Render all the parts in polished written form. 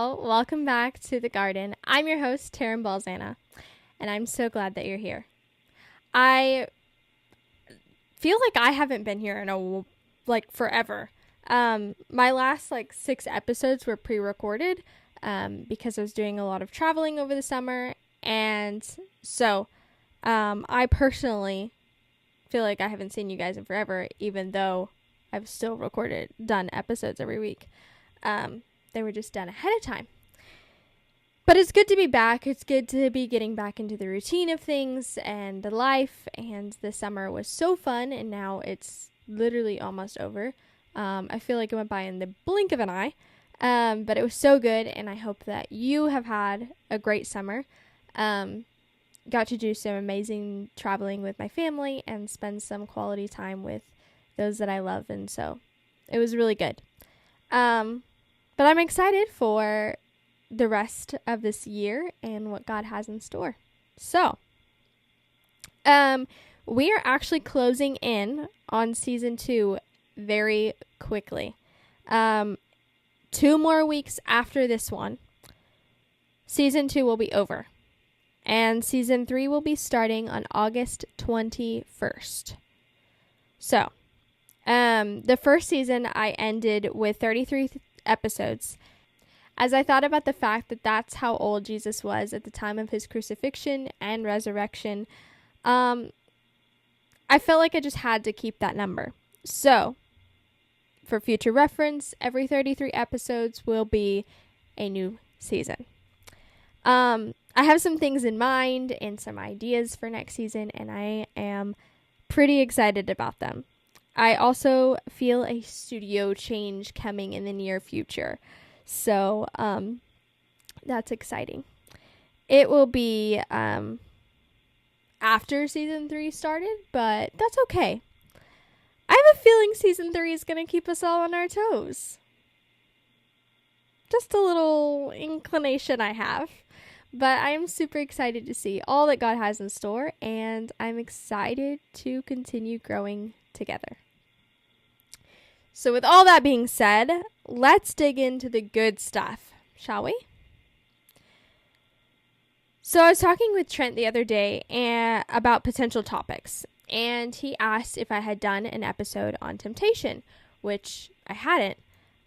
y'all. Welcome back to The Garden. I'm your host, Taryn Balzana, and I'm so glad that you're here. I feel like I haven't been here in forever. My last 6 episodes were pre-recorded because I was doing a lot of traveling over the summer, and so I personally feel like I haven't seen you guys in forever, even though I've still done episodes every week. They were just done ahead of time. But it's good to be back. It's good to be getting back into the routine of things and the life. And the summer was so fun, and now it's literally almost over. I feel like it went by in the blink of an eye. But it was so good, and I hope that you have had a great summer. Got to do some amazing traveling with my family and spend some quality time with those that I love, and so it was really good. But I'm excited for the rest of this year and what God has in store. So, we are actually closing in on season 2 very quickly. 2 more weeks after this one, season 2 will be over. And season 3 will be starting on August 21st. So, the first season I ended with 33 episodes, as I thought about the fact that that's how old Jesus was at the time of his crucifixion and resurrection. I felt like I just had to keep that number. So, for future reference, every 33 episodes will be a new season. I have some things in mind and some ideas for next season, and I am pretty excited about them. I also feel a studio change coming in the near future. So, that's exciting. It will be after season 3 started, but that's okay. I have a feeling season 3 is going to keep us all on our toes. Just a little inclination I have. But I am super excited to see all that God has in store, and I'm excited to continue growing together. So with all that being said, let's dig into the good stuff, shall we? So I was talking with Trent the other day about potential topics, and he asked if I had done an episode on temptation, which I hadn't.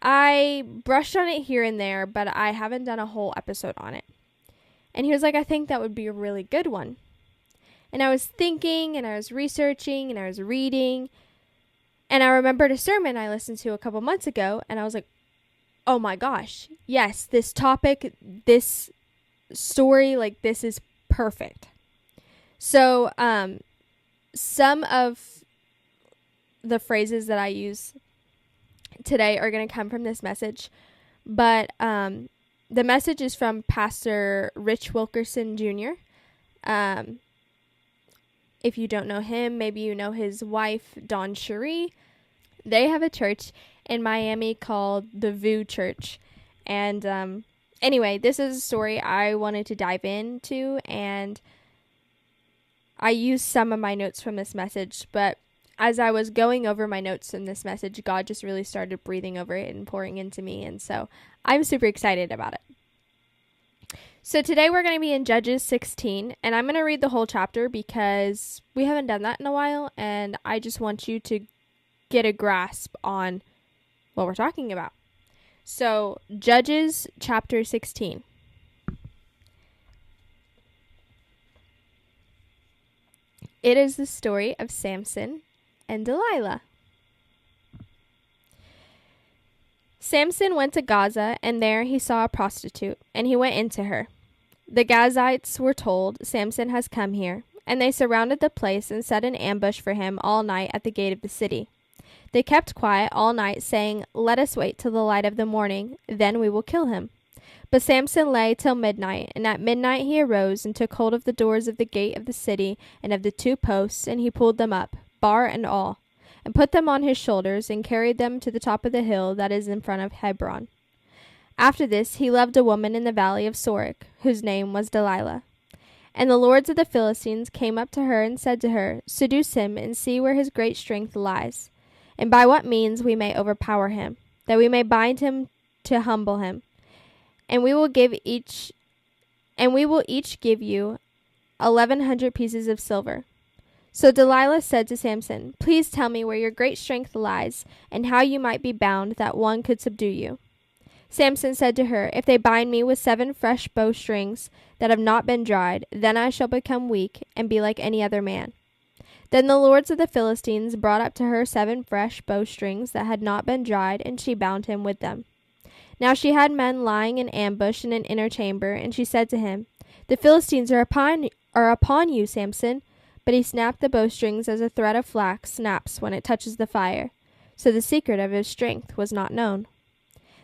I brushed on it here and there, but I haven't done a whole episode on it. And he was like, I think that would be a really good one. And I was thinking, and I was researching, and I was reading, and I remembered a sermon I listened to a couple months ago, and I was like, oh my gosh, yes, this topic, this story, this is perfect. So, some of the phrases that I use today are going to come from this message, but the message is from Pastor Rich Wilkerson Jr. If you don't know him, maybe you know his wife, Dawn Cherie. They have a church in Miami called the VOO Church. And anyway, this is a story I wanted to dive into, and I used some of my notes from this message, but as I was going over my notes in this message, God just really started breathing over it and pouring into me, and so I'm super excited about it. So today we're going to be in Judges 16, and I'm going to read the whole chapter because we haven't done that in a while, and I just want you to get a grasp on what we're talking about. So, Judges chapter 16. It is the story of Samson and Delilah. Samson went to Gaza, and there he saw a prostitute, and he went into her. The Gazites were told, Samson has come here, and they surrounded the place and set an ambush for him all night at the gate of the city. They kept quiet all night, saying, let us wait till the light of the morning, then we will kill him. But Samson lay till midnight, and at midnight he arose and took hold of the doors of the gate of the city and of the 2 posts, and he pulled them up, bar and all, and put them on his shoulders, and carried them to the top of the hill that is in front of Hebron. After this he loved a woman in the valley of Sorek, whose name was Delilah. And the lords of the Philistines came up to her and said to her, seduce him, and see where his great strength lies, and by what means we may overpower him, that we may bind him to humble him. and we will each give you 1,100 pieces of silver." So Delilah said to Samson, "Please tell me where your great strength lies, and how you might be bound that one could subdue you." Samson said to her, "If they bind me with 7 fresh bowstrings that have not been dried, then I shall become weak and be like any other man." Then the lords of the Philistines brought up to her 7 fresh bowstrings that had not been dried, and she bound him with them. Now she had men lying in ambush in an inner chamber, and she said to him, "The Philistines are upon you, Samson." But he snapped the bowstrings as a thread of flax snaps when it touches the fire. So the secret of his strength was not known.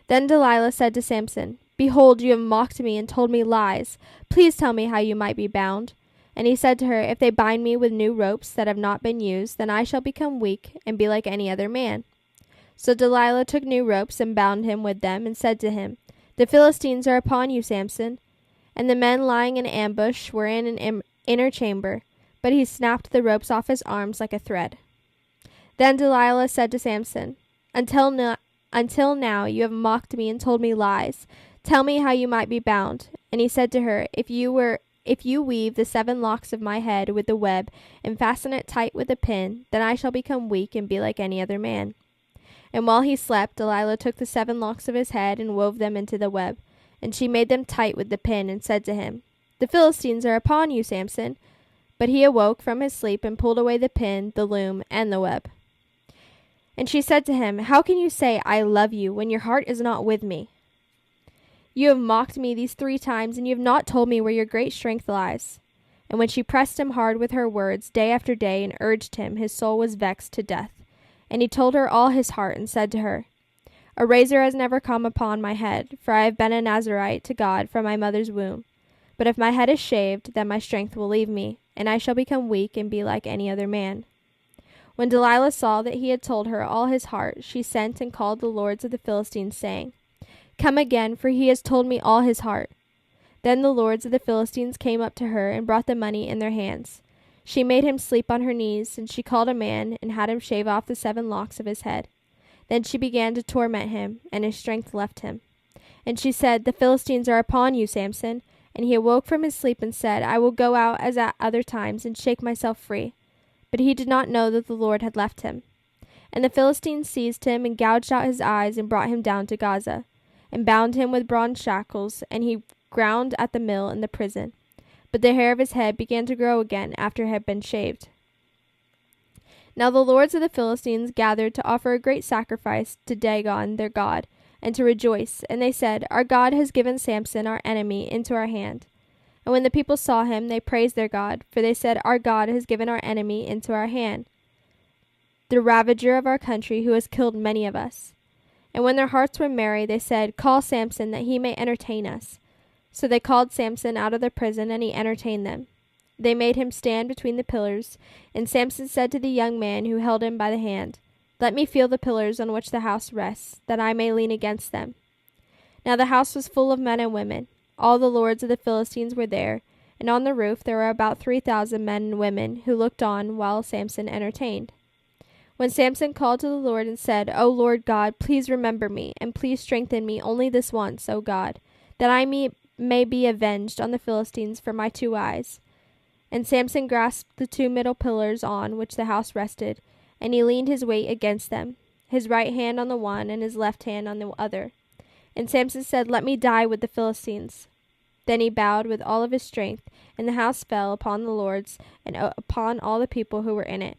Then Delilah said to Samson, "Behold, you have mocked me and told me lies. Please tell me how you might be bound." And he said to her, "If they bind me with new ropes that have not been used, then I shall become weak and be like any other man." So Delilah took new ropes and bound him with them, and said to him, "The Philistines are upon you, Samson." And the men lying in ambush were in an inner chamber, but he snapped the ropes off his arms like a thread. Then Delilah said to Samson, Until now you have mocked me and told me lies. Tell me how you might be bound." And he said to her, If you weave the 7 locks of my head with the web and fasten it tight with a pin, then I shall become weak and be like any other man." And while he slept, Delilah took the 7 locks of his head and wove them into the web. And she made them tight with the pin, and said to him, "The Philistines are upon you, Samson." But he awoke from his sleep and pulled away the pin, the loom, and the web. And she said to him, "How can you say, 'I love you,' when your heart is not with me? You have mocked me these 3 times, and you have not told me where your great strength lies." And when she pressed him hard with her words day after day and urged him, his soul was vexed to death. And he told her all his heart, and said to her, "A razor has never come upon my head, for I have been a Nazarite to God from my mother's womb. But if my head is shaved, then my strength will leave me, and I shall become weak and be like any other man." When Delilah saw that he had told her all his heart, she sent and called the lords of the Philistines, saying, "Come again, for he has told me all his heart." Then the lords of the Philistines came up to her and brought the money in their hands. She made him sleep on her knees, and she called a man and had him shave off the 7 locks of his head. Then she began to torment him, and his strength left him. And she said, "The Philistines are upon you, Samson." And he awoke from his sleep and said, "I will go out as at other times and shake myself free." But he did not know that the Lord had left him. And the Philistines seized him and gouged out his eyes and brought him down to Gaza, and bound him with bronze shackles, and he ground at the mill in the prison. But the hair of his head began to grow again after it had been shaved. Now the lords of the Philistines gathered to offer a great sacrifice to Dagon their god, and to rejoice. And they said, "Our God has given Samson our enemy into our hand." And when the people saw him, they praised their God, for they said, "Our God has given our enemy into our hand, the ravager of our country, who has killed many of us." And when their hearts were merry, they said, "Call Samson, that he may entertain us." So they called Samson out of the prison, and he entertained them. They made him stand between the pillars, and Samson said to the young man who held him by the hand, "Let me feel the pillars on which the house rests, that I may lean against them." Now the house was full of men and women. All the lords of the Philistines were there, and on the roof there were about 3,000 men and women who looked on while Samson entertained. When Samson called to the Lord and said, "O Lord God, please remember me, and please strengthen me only this once, O God, that I may be avenged on the Philistines for my 2 eyes." And Samson grasped the 2 middle pillars on which the house rested, and he leaned his weight against them, his right hand on the one and his left hand on the other. And Samson said, "Let me die with the Philistines." Then he bowed with all of his strength, and the house fell upon the lords and upon all the people who were in it.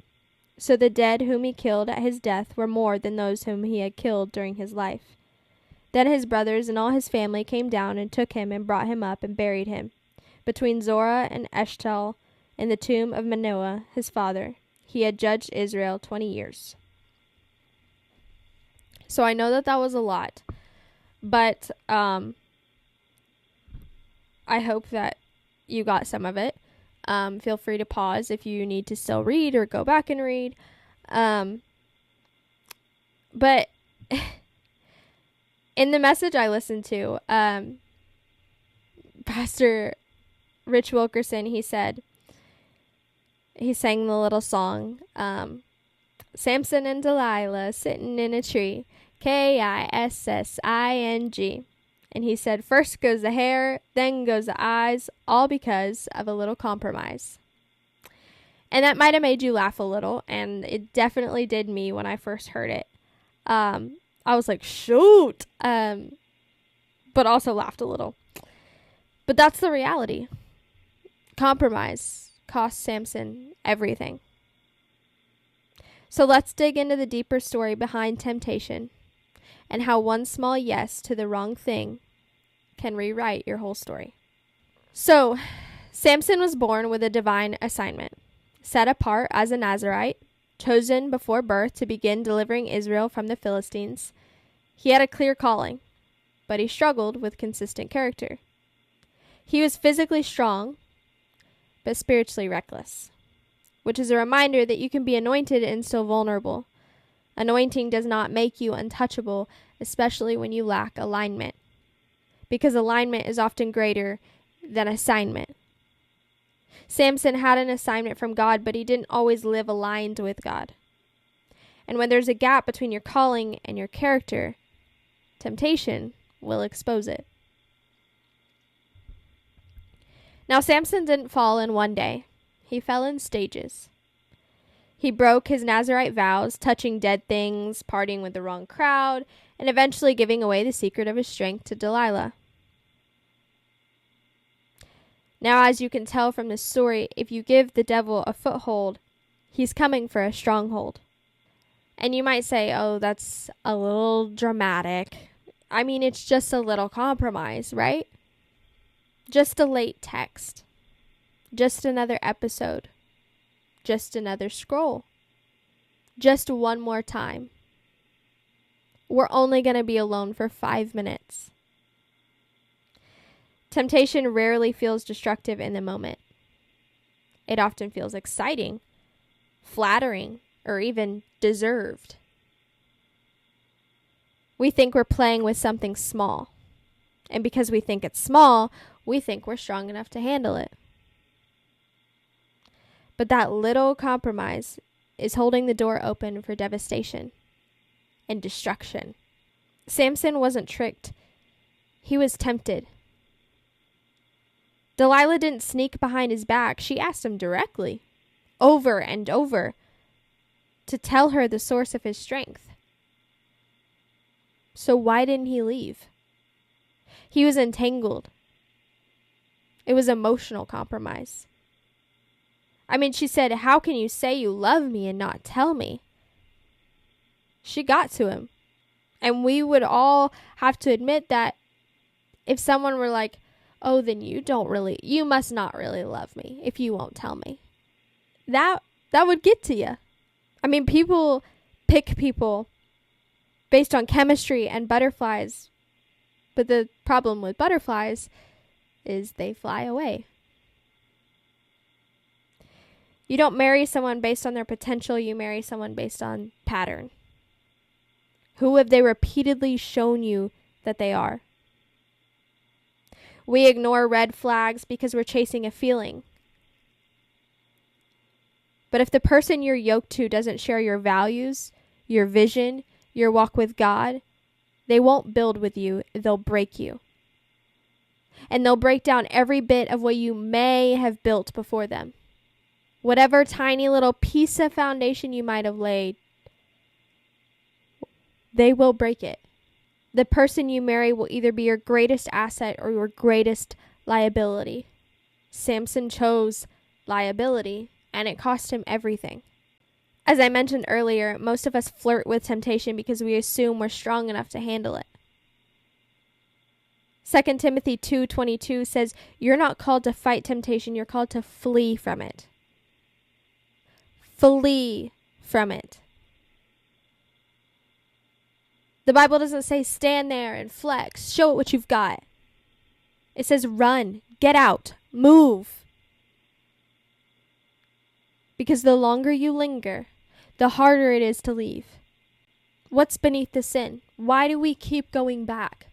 So the dead whom he killed at his death were more than those whom he had killed during his life. Then his brothers and all his family came down and took him and brought him up and buried him between Zorah and Eshtaol in the tomb of Manoah his father. He had judged Israel 20 years. So I know that was a lot, but I hope that you got some of it. Feel free to pause if you need to still read or go back and read. But in the message I listened to, Pastor Rich Wilkerson, he sang the little song, Samson and Delilah sitting in a tree, Kissing. And he said, first goes the hair, then goes the eyes, all because of a little compromise. And that might have made you laugh a little, and it definitely did me when I first heard it. I was like, shoot! But also laughed a little. But that's the reality. Compromise cost Samson everything. So let's dig into the deeper story behind temptation and how one small yes to the wrong thing can rewrite your whole story. So, Samson was born with a divine assignment. Set apart as a Nazirite, chosen before birth to begin delivering Israel from the Philistines, he had a clear calling, but he struggled with consistent character. He was physically strong, but spiritually reckless, which is a reminder that you can be anointed and still vulnerable. Anointing does not make you untouchable, especially when you lack alignment, because alignment is often greater than assignment. Samson had an assignment from God, but he didn't always live aligned with God. And when there's a gap between your calling and your character, temptation will expose it. Now, Samson didn't fall in one day. He fell in stages. He broke his Nazirite vows, touching dead things, partying with the wrong crowd, and eventually giving away the secret of his strength to Delilah. Now, as you can tell from this story, if you give the devil a foothold, he's coming for a stronghold. And you might say, oh, that's a little dramatic. I mean, it's just a little compromise, right? Just a late text. Just another episode. Just another scroll. Just one more time. We're only going to be alone for 5 minutes. Temptation rarely feels destructive in the moment. It often feels exciting, flattering, or even deserved. We think we're playing with something small. And because we think it's small, we think we're strong enough to handle it. But that little compromise is holding the door open for devastation and destruction. Samson wasn't tricked. He was tempted. Delilah didn't sneak behind his back. She asked him directly, over and over, to tell her the source of his strength. So why didn't he leave? He was entangled. It was emotional compromise. I mean, she said, how can you say you love me and not tell me? She got to him. And we would all have to admit that if someone were like, oh, then you must not really love me if you won't tell me. That would get to you. I mean, people pick people based on chemistry and butterflies. But the problem with butterflies is they fly away. You don't marry someone based on their potential. You marry someone based on pattern. Who have they repeatedly shown you that they are? We ignore red flags because we're chasing a feeling. But if the person you're yoked to doesn't share your values, your vision, your walk with God, they won't build with you. They'll break you. And they'll break down every bit of what you may have built before them. Whatever tiny little piece of foundation you might have laid, they will break it. The person you marry will either be your greatest asset or your greatest liability. Samson chose liability, and it cost him everything. As I mentioned earlier, most of us flirt with temptation because we assume we're strong enough to handle it. 2 Timothy 2:22 says, you're not called to fight temptation, you're called to flee from it. Flee from it. The Bible doesn't say stand there and flex, show it what you've got. It says run, get out, move. Because the longer you linger, the harder it is to leave. What's beneath the sin? Why do we keep going back?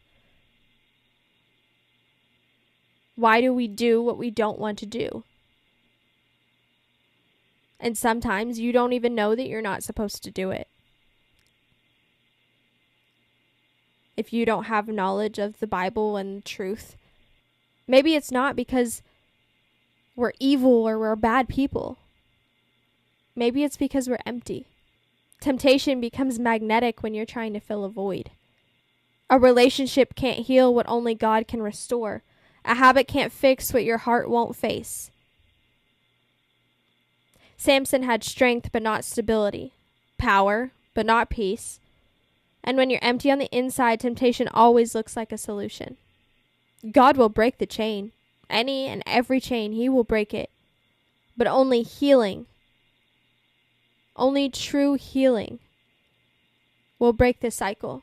Why do we do what we don't want to do? And sometimes you don't even know that you're not supposed to do it. if you don't have knowledge of the Bible and truth. Maybe it's not because we're evil or we're bad people. Maybe it's because we're empty. Temptation becomes magnetic when you're trying to fill a void. A relationship can't heal what only God can restore. A habit can't fix what your heart won't face. Samson had strength but not stability, power but not peace. And when you're empty on the inside, temptation always looks like a solution. God will break the chain. Any and every chain, he will break it. But only healing, only true healing will break the cycle.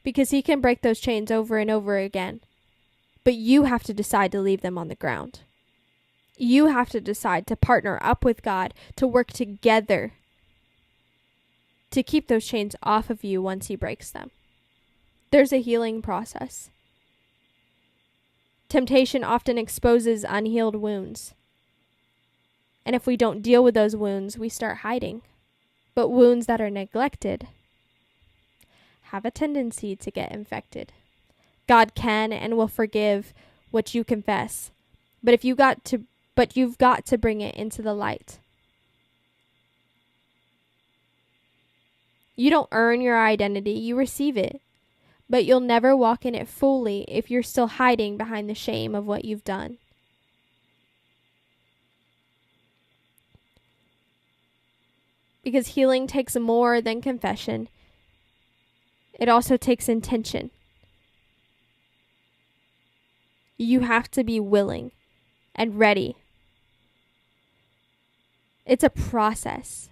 Because he can break those chains over and over again. But you have to decide to leave them on the ground. You have to decide to partner up with God, to work together to keep those chains off of you once he breaks them. There's a healing process. Temptation often exposes unhealed wounds. And if we don't deal with those wounds, we start hiding. But wounds that are neglected have a tendency to get infected. God can and will forgive what you confess, but you've got to bring it into the light. You don't earn your identity, you receive it, but you'll never walk in it fully if you're still hiding behind the shame of what you've done. Because healing takes more than confession. It also takes intention. You have to be willing and ready. It's a process.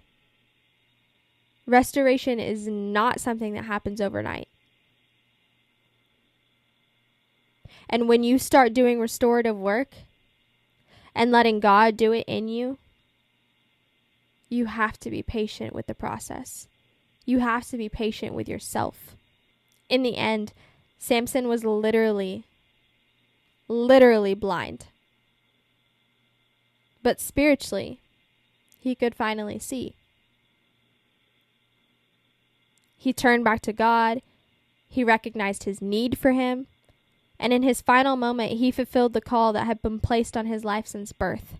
Restoration is not something that happens overnight. And when you start doing restorative work and letting God do it in you, you have to be patient with the process. You have to be patient with yourself. In the end, Samson was literally blind. But spiritually, he could finally see. He turned back to God. He recognized his need for him. And in his final moment, he fulfilled the call that had been placed on his life since birth.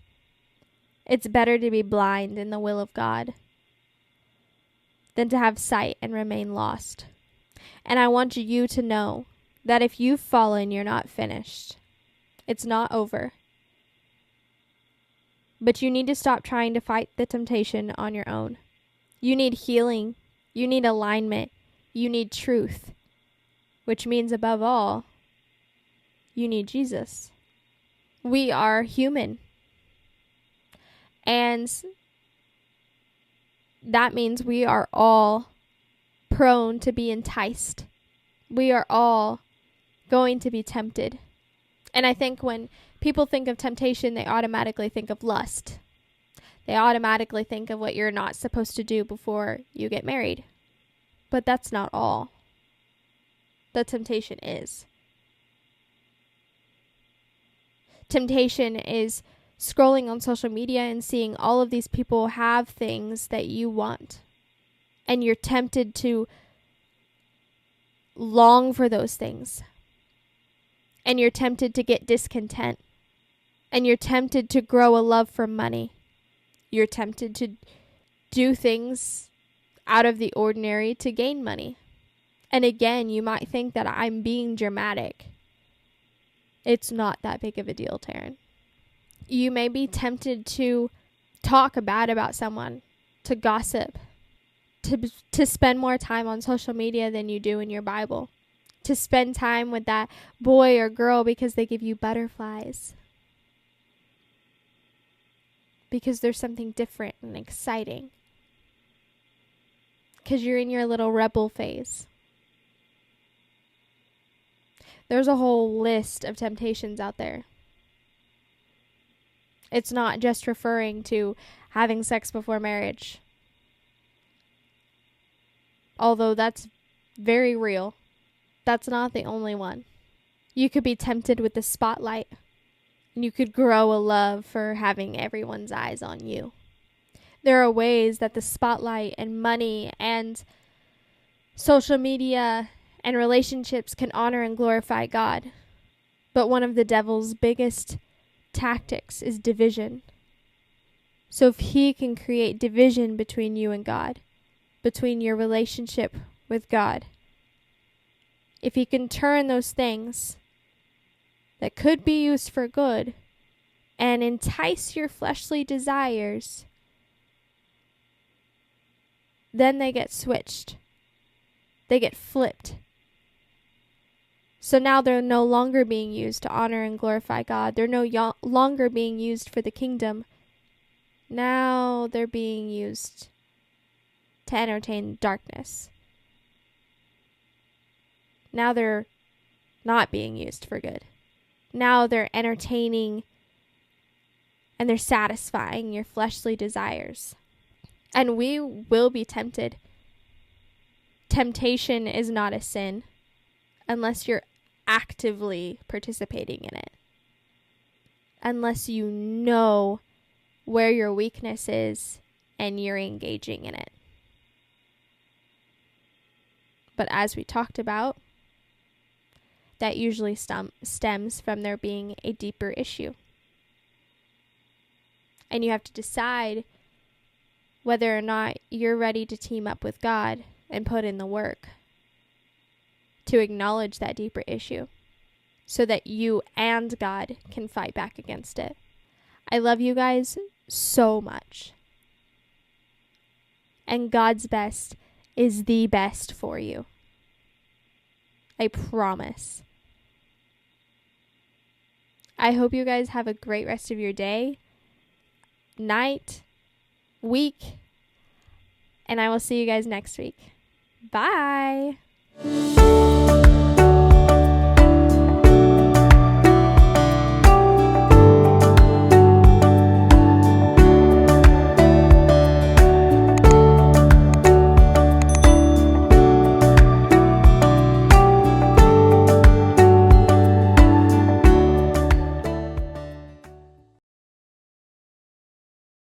It's better to be blind in the will of God than to have sight and remain lost. And I want you to know that if you've fallen, you're not finished. It's not over. But you need to stop trying to fight the temptation on your own. You need healing. You need alignment. You need truth. Which means above all, you need Jesus. We are human. And that means we are all prone to be enticed. We are all going to be tempted. And I think when people think of temptation, they automatically think of lust. They automatically think of what you're not supposed to do before you get married. But that's not all the temptation is. Temptation is scrolling on social media and seeing all of these people have things that you want. And you're tempted to long for those things. And you're tempted to get discontent. And you're tempted to grow a love for money. You're tempted to do things out of the ordinary to gain money. And again, you might think that I'm being dramatic. It's not that big of a deal, Taryn. You may be tempted to talk bad about someone, to gossip, to spend more time on social media than you do in your Bible, to spend time with that boy or girl because they give you butterflies, because there's something different and exciting, because you're in your little rebel phase. There's a whole list of temptations out there. It's not just referring to having sex before marriage. Although that's very real. That's not the only one. You could be tempted with the spotlight. And you could grow a love for having everyone's eyes on you. There are ways that the spotlight and money and social media and relationships can honor and glorify God. But one of the devil's biggest tactics is division. So if he can create division between you and God, between your relationship with God, if he can turn those things that could be used for good and entice your fleshly desires, then they get switched. They get flipped. So now they're no longer being used to honor and glorify God. They're no longer being used for the kingdom. Now they're being used to entertain darkness. Now they're not being used for good. Now they're entertaining and they're satisfying your fleshly desires. And we will be tempted. Temptation is not a sin unless you're actively participating in it. Unless you know where your weakness is and you're engaging in it. But as we talked about, that usually stems from there being a deeper issue. And you have to decide whether or not you're ready to team up with God and put in the work to acknowledge that deeper issue so that you and God can fight back against it. I love you guys so much. And God's best is the best for you. I promise. I hope you guys have a great rest of your day, night, week, and I will see you guys next week. Bye.